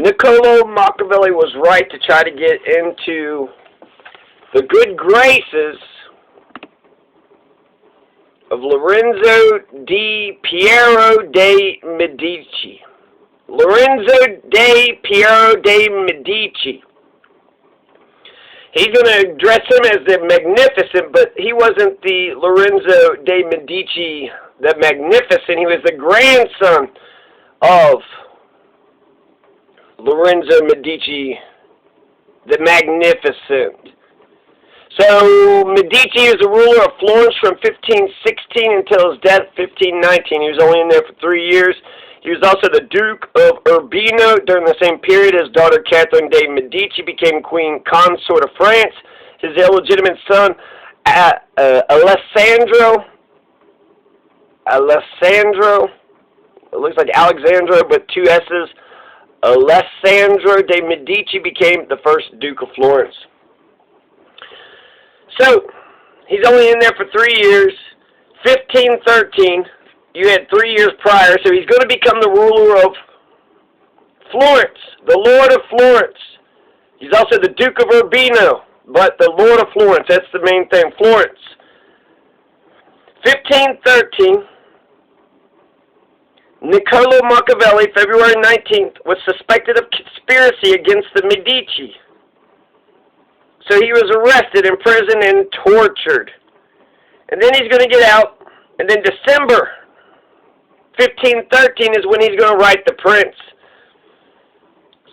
Niccolo Machiavelli was right to try to get into the good graces of Lorenzo di Piero de' Medici. Lorenzo di Piero de' Medici. He's going to address him as the Magnificent, but he wasn't the Lorenzo de' Medici the Magnificent. He was the grandson of Lorenzo Medici the Magnificent. So, Medici is the ruler of Florence from 1516 until his death, 1519. He was only in there for 3 years. He was also the Duke of Urbino during the same period. His daughter, Catherine de' Medici, became Queen Consort of France. His illegitimate son, Alessandro, it looks like Alexandro, but 2 S's, Alessandro de' Medici became the first Duke of Florence. So, he's only in there for 3 years, 1513. You had 3 years prior, so he's going to become the ruler of Florence, the Lord of Florence. He's also the Duke of Urbino, but the Lord of Florence, that's the main thing, Florence. 1513, Niccolo Machiavelli, February 19th, was suspected of conspiracy against the Medici. So he was arrested, imprisoned, and tortured. And then he's going to get out, and then December 1513 is when he's going to write The Prince.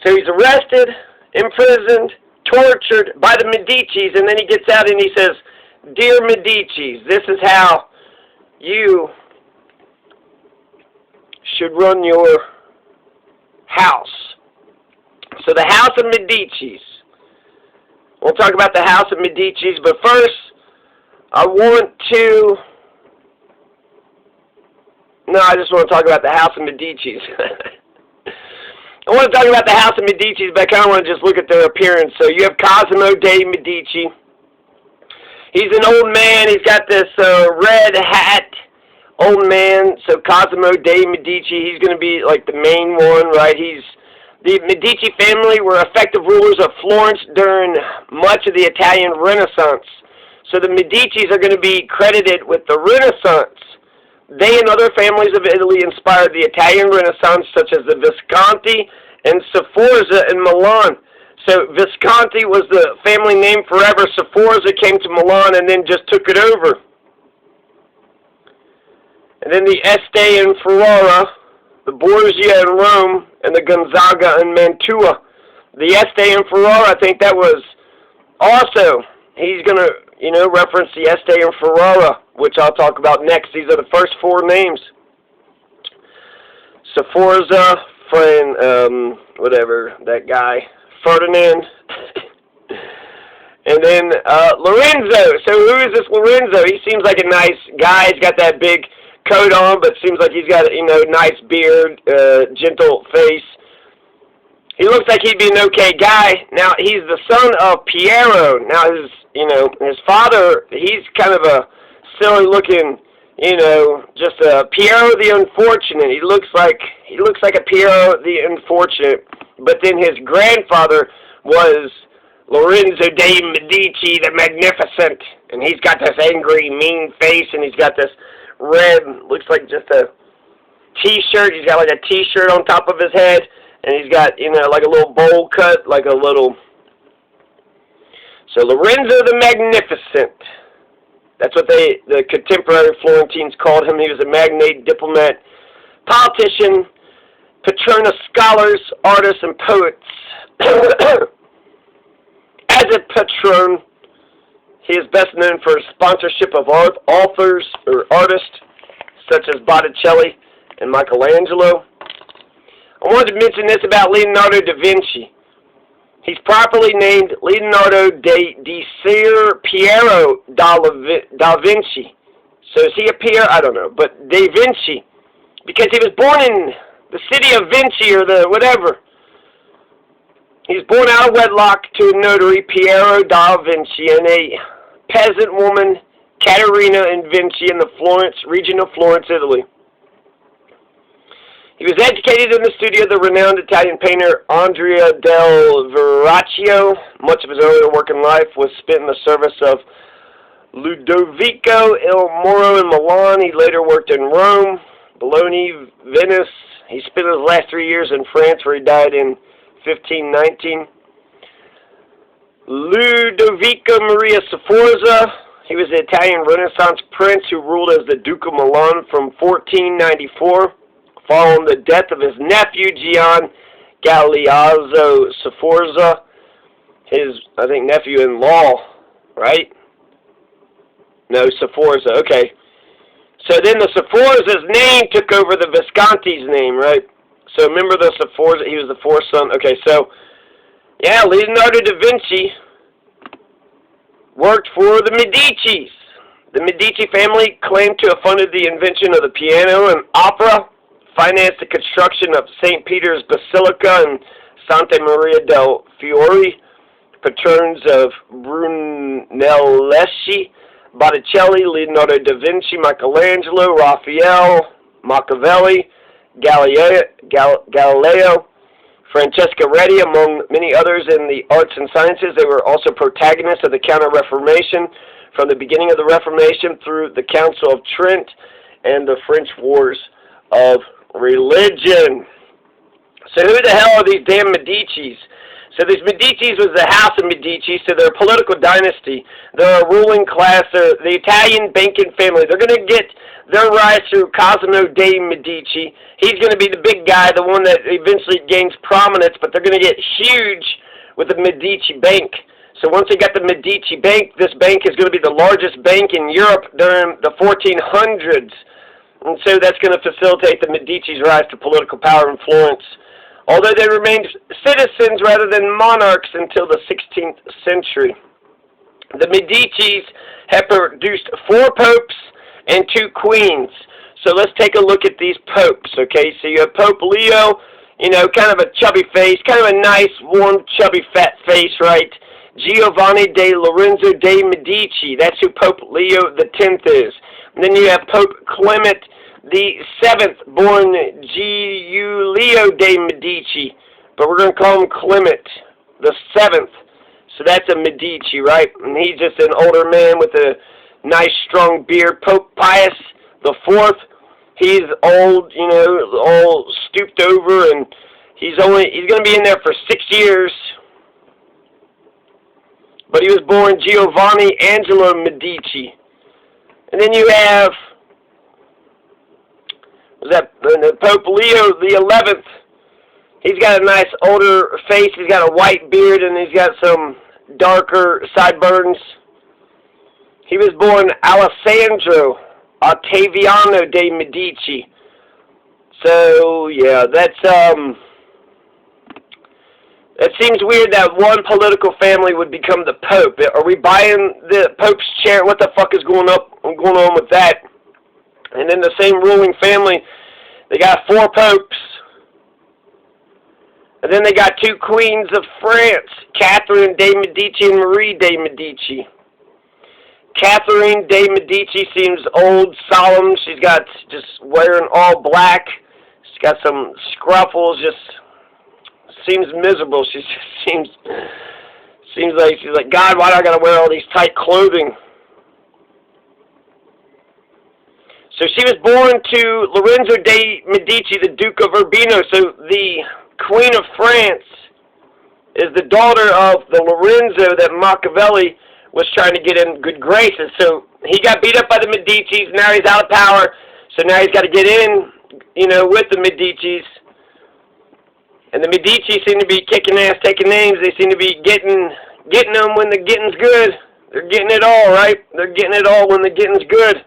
So he's arrested, imprisoned, tortured by the Medicis, and then he gets out and he says, "Dear Medicis, this is how you should run your house." So the House of Medicis. We'll talk about the House of Medicis, but first, I just want to talk about the House of Medicis. I want to talk about the House of Medicis, but I kind of want to just look at their appearance. So you have Cosimo de' Medici. He's an old man. He's got this red hat, old man. So Cosimo de' Medici, he's going to be like the main one, right? The Medici family were effective rulers of Florence during much of the Italian Renaissance. So the Medicis are going to be credited with the Renaissance. They and other families of Italy inspired the Italian Renaissance, such as the Visconti and Sforza in Milan. So Visconti was the family name forever. Sforza came to Milan and then just took it over. And then the Este in Ferrara, the Borgia in Rome, and the Gonzaga in Mantua. The Este in Ferrara, I think that was also, he's going to, reference the Este in Ferrara, which I'll talk about next. These are the first 4 names. Sforza, whatever, that guy, Ferdinand. And then Lorenzo. So who is this Lorenzo? He seems like a nice guy. He's got that big coat on, but seems like he's got, nice beard, gentle face. He looks like he'd be an okay guy. Now, he's the son of Piero. Now, his father, he's kind of a silly-looking, just a Piero the Unfortunate. He looks like a Piero the Unfortunate. But then his grandfather was Lorenzo de' Medici the Magnificent, and he's got this angry, mean face, and he's got this red, looks like just a T-shirt. He's got like a T-shirt on top of his head, and he's got, like a little bowl cut, like a little. So Lorenzo the Magnificent. That's what the contemporary Florentines called him. He was a magnate, diplomat, politician, patron of scholars, artists, and poets. As a patron, he is best known for his sponsorship of authors or artists such as Botticelli and Michelangelo. I wanted to mention this about Leonardo da Vinci. He's properly named Leonardo di Ser Piero da Vinci. So is he a Piero? I don't know. But Da Vinci, because he was born in the city of Vinci or the whatever. He was born out of wedlock to a notary, Piero da Vinci, and a peasant woman, Caterina in Vinci, in the region of Florence, Italy. He was educated in the studio of the renowned Italian painter Andrea del Verrocchio. Much of his earlier working life was spent in the service of Ludovico il Moro in Milan. He later worked in Rome, Bologna, Venice. He spent his last 3 years in France, where he died in 1519. Ludovico Maria Sforza. He was the Italian Renaissance prince who ruled as the Duke of Milan from 1494, following the death of his nephew, Gian Galeazzo Sforza, his, I think, nephew-in-law, right? No, Sforza, okay. So then the Sforza's name took over the Visconti's name, right? So remember the Sforza, he was the fourth son. Okay, so, yeah, Leonardo da Vinci worked for the Medicis. The Medici family claimed to have funded the invention of the piano and opera, financed the construction of St. Peter's Basilica and Santa Maria del Fiore, patrons of Brunelleschi, Botticelli, Leonardo da Vinci, Michelangelo, Raphael, Machiavelli, Galileo, Francesca Redi, among many others in the arts and sciences. They were also protagonists of the Counter-Reformation from the beginning of the Reformation through the Council of Trent and the French Wars of Religion. So who the hell are these damn Medicis? So these Medicis was the House of Medici, so they're a political dynasty. They're a ruling class. They're the Italian banking family. They're going to get their rise through Cosimo dei Medici. He's going to be the big guy, the one that eventually gains prominence, but they're going to get huge with the Medici Bank. So once they got the Medici Bank, this bank is going to be the largest bank in Europe during the 1400s. And so that's going to facilitate the Medici's rise to political power in Florence, although they remained citizens rather than monarchs until the 16th century. The Medicis have produced 4 popes and 2 queens. So let's take a look at these popes, okay? So you have Pope Leo, you know, kind of a chubby face, kind of a nice, warm, chubby, fat face, right? Giovanni de Lorenzo de Medici, that's who Pope Leo the 10th is. And then you have Pope Clement the 7th, born Giulio de Medici, but we're going to call him Clement the 7th. So that's a Medici, right? And he's just an older man with a nice, strong beard. Pope Pius the 4th, he's old, you know, all stooped over, and he's going to be in there for 6 years. But he was born Giovanni Angelo Medici. And then you have Pope Leo the 11th. He's got a nice older face. He's got a white beard, and he's got some darker sideburns. He was born Alessandro Ottaviano de Medici. So, yeah, it seems weird that one political family would become the Pope. Are we buying the Pope's chair? What the fuck is going on with that? And then the same ruling family, they got 4 popes. And then they got 2 queens of France, Catherine de Medici and Marie de Medici. Catherine de Medici seems old, solemn. She's got just wearing all black. She's got some scruffles, just seems miserable. She just seems like she's like, God, why do I gotta wear all these tight clothing? So she was born to Lorenzo de Medici, the Duke of Urbino. So the Queen of France is the daughter of the Lorenzo that Machiavelli was trying to get in good graces. So he got beat up by the Medicis. Now he's out of power. So now he's got to get in, you know, with the Medicis. And the Medici seem to be kicking ass, taking names. They seem to be getting them when the getting's good. They're getting it all, right? They're getting it all when the getting's good.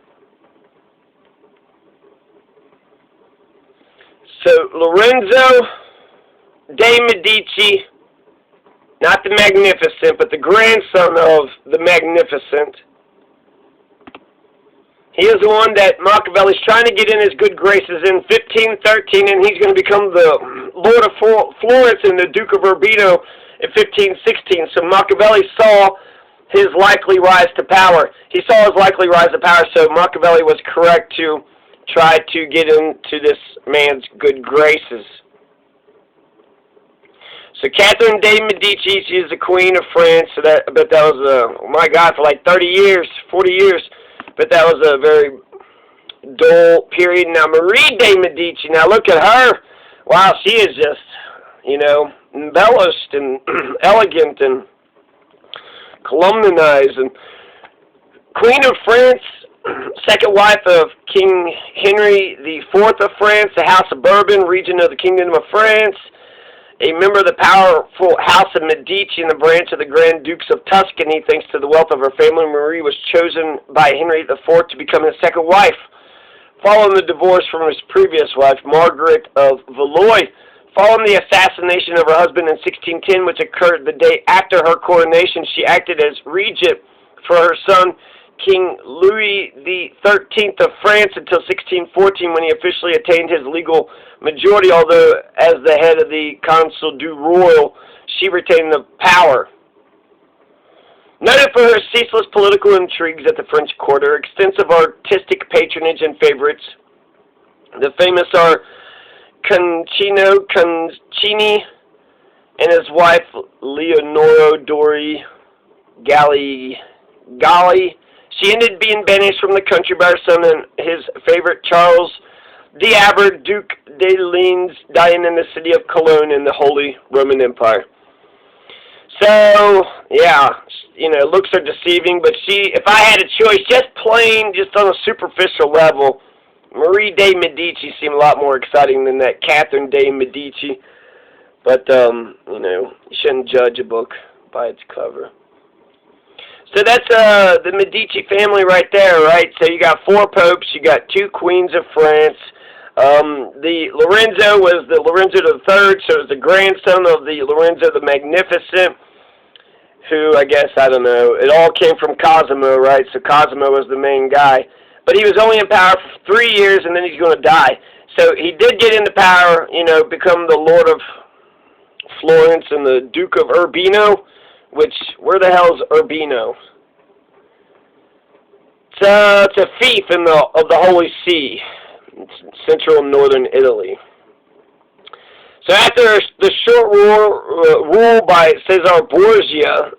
So Lorenzo de Medici, not the Magnificent, but the grandson of the Magnificent. He is the one that Machiavelli's trying to get in his good graces in 1513, and he's going to become the Lord of Florence and the Duke of Urbino in 1516. So Machiavelli saw his likely rise to power. He saw his likely rise to power, so Machiavelli was correct to tried to get into this man's good graces. So Catherine de Medici, she is the Queen of France. So that, I bet that was oh my God, for like 30 years, 40 years. But that was a very dull period. Now Marie de Medici, now look at her. Wow, she is just, you know, embellished and elegant and columnized. And Queen of France, second wife of King Henry IV of France, the House of Bourbon, region of the Kingdom of France, a member of the powerful House of Medici and the branch of the Grand Dukes of Tuscany. Thanks to the wealth of her family, Marie was chosen by Henry IV to become his second wife. Following the divorce from his previous wife, Margaret of Valois, following the assassination of her husband in 1610, which occurred the day after her coronation, she acted as regent for her son, King Louis XIII of France, until 1614, when he officially attained his legal majority. Although as the head of the Conseil du Royal, she retained the power. Noted for her ceaseless political intrigues at the French court, her extensive artistic patronage and favorites, the famous are Concini and his wife Leonora Dori Galli. She ended being banished from the country by her son and his favorite Charles d'Aber, Duke de Lens, dying in the city of Cologne in the Holy Roman Empire. So, yeah, you know, looks are deceiving, but she, if I had a choice, just plain, just on a superficial level, Marie de Medici seemed a lot more exciting than that Catherine de Medici. But, you know, you shouldn't judge a book by its cover. So that's the Medici family right there, right? So you got 4 popes, you got 2 queens of France. The Lorenzo was the Lorenzo III, so it was the grandson of the Lorenzo the Magnificent, who I guess, I don't know, it all came from Cosimo, right? So Cosimo was the main guy. But he was only in power for 3 years, and then he's going to die. So he did get into power, you know, become the Lord of Florence and the Duke of Urbino, which, where the hell's Urbino? It's a fief of the Holy See. It's central and northern Italy. So after the short rule by Cesare Borgia,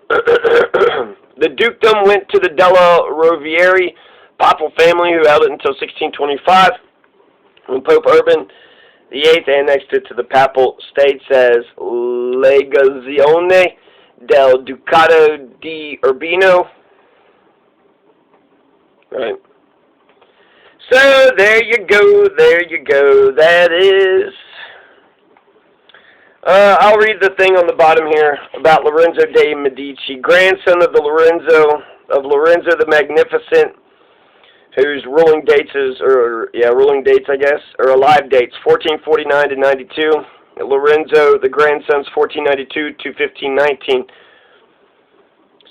the dukedom went to the Della Rovere papal family, who held it until 1625, when Pope Urban VIII annexed it to the papal states as Legazione del Ducato di Urbino. Right. So there you go, that is... I'll read the thing on the bottom here about Lorenzo de Medici, grandson of Lorenzo the Magnificent, whose ruling dates I guess, or alive dates, 1449 to 92. Lorenzo, the grandson's 1492 to 1519.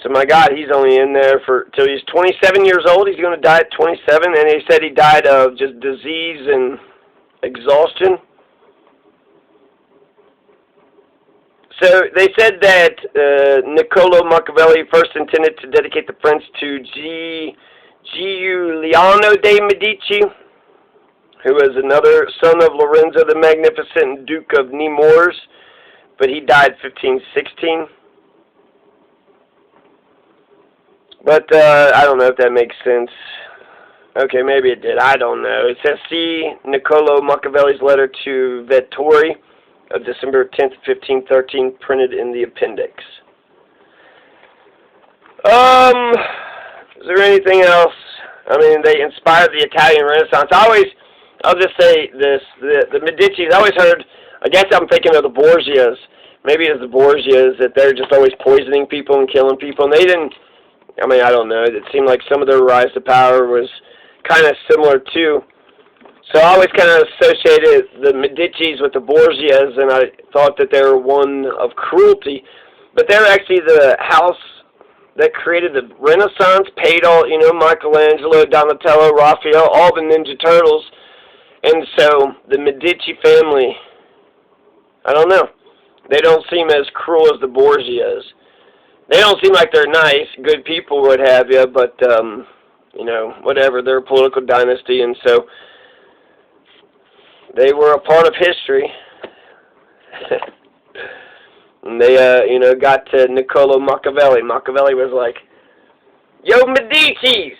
So my God, he's only in there till he's 27 years old. He's going to die at 27, and he said he died of just disease and exhaustion. So they said that Niccolò Machiavelli first intended to dedicate the French to Giuliano de Medici, who was another son of Lorenzo the Magnificent, Duke of Nemours, but he died 1516. But I don't know if that makes sense. Okay, maybe it did. I don't know. It says, see Niccolò Machiavelli's letter to Vettori of December 10th, 1513, printed in the appendix. Is there anything else? I mean, they inspired the Italian Renaissance. I'll just say this, the Medicis, I always heard, I guess I'm thinking of the Borgias. Maybe it's the Borgias, that they're just always poisoning people and killing people, and they didn't, I mean, I don't know, it seemed like some of their rise to power was kind of similar too. So I always kind of associated the Medicis with the Borgias, and I thought that they were one of cruelty. But they're actually the house that created the Renaissance, paid all, you know, Michelangelo, Donatello, Raphael, all the Ninja Turtles. And so the Medici family, I don't know, they don't seem as cruel as the Borgias. They don't seem like they're nice, good people, what have you, but, you know, whatever, they're a political dynasty, and so They were a part of history. And they, got to Niccolo Machiavelli. Machiavelli was like, "Yo, Medicis,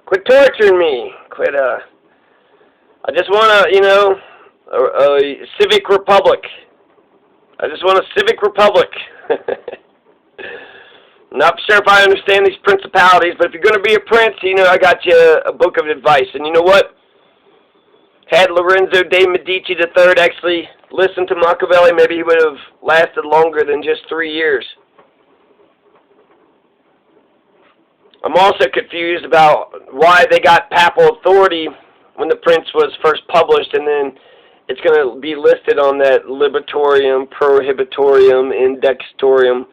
quit torturing me. Quit, I just want a civic republic. I just want a civic republic." Not sure if I understand these principalities, but if you're going to be a prince, I got you a book of advice. And you know what? Had Lorenzo de Medici III actually listened to Machiavelli, maybe he would have lasted longer than just 3 years. I'm also confused about why they got papal authority when the Prince was first published, and then it's going to be listed on that Libatorium, Prohibitorium, Indextorium,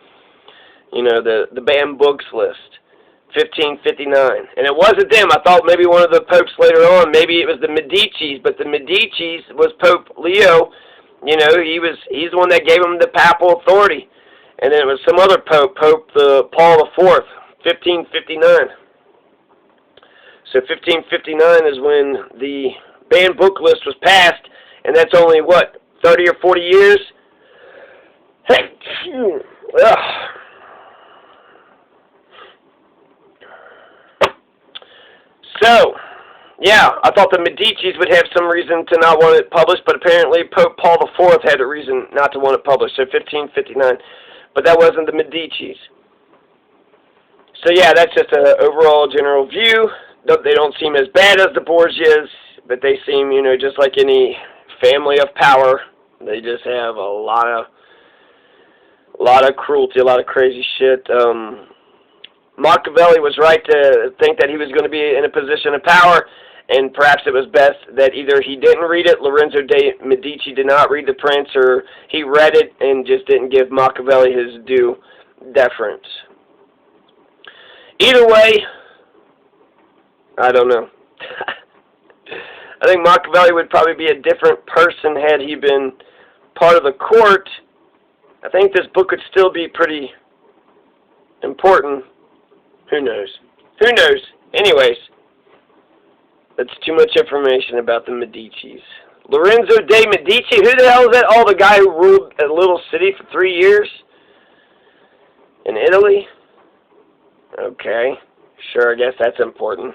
the banned books list, 1559. And it wasn't them. I thought maybe one of the popes later on, maybe it was the Medicis, but the Medicis was Pope Leo. He's the one that gave him the papal authority. And then it was some other pope, Paul IV, 1559. So 1559 is when the banned book list was passed, and that's only, 30 or 40 years? So, yeah, I thought the Medicis would have some reason to not want it published, but apparently Pope Paul IV had a reason not to want it published, so 1559. But that wasn't the Medicis. So, yeah, that's just an overall general view. They don't seem as bad as the Borgias, but they seem, just like any family of power. They just have a lot of cruelty, a lot of crazy shit. Machiavelli was right to think that he was going to be in a position of power, and perhaps it was best that either he didn't read it, Lorenzo de Medici did not read The Prince, or he read it and just didn't give Machiavelli his due deference. Either way, I don't know. I think Machiavelli would probably be a different person had he been part of the court. I think this book would still be pretty important. Who knows? Who knows? Anyways, that's too much information about the Medicis. Lorenzo de Medici, who the hell is that? Oh, the guy who ruled a little city for 3 years? In Italy? Okay. Sure, I guess that's important.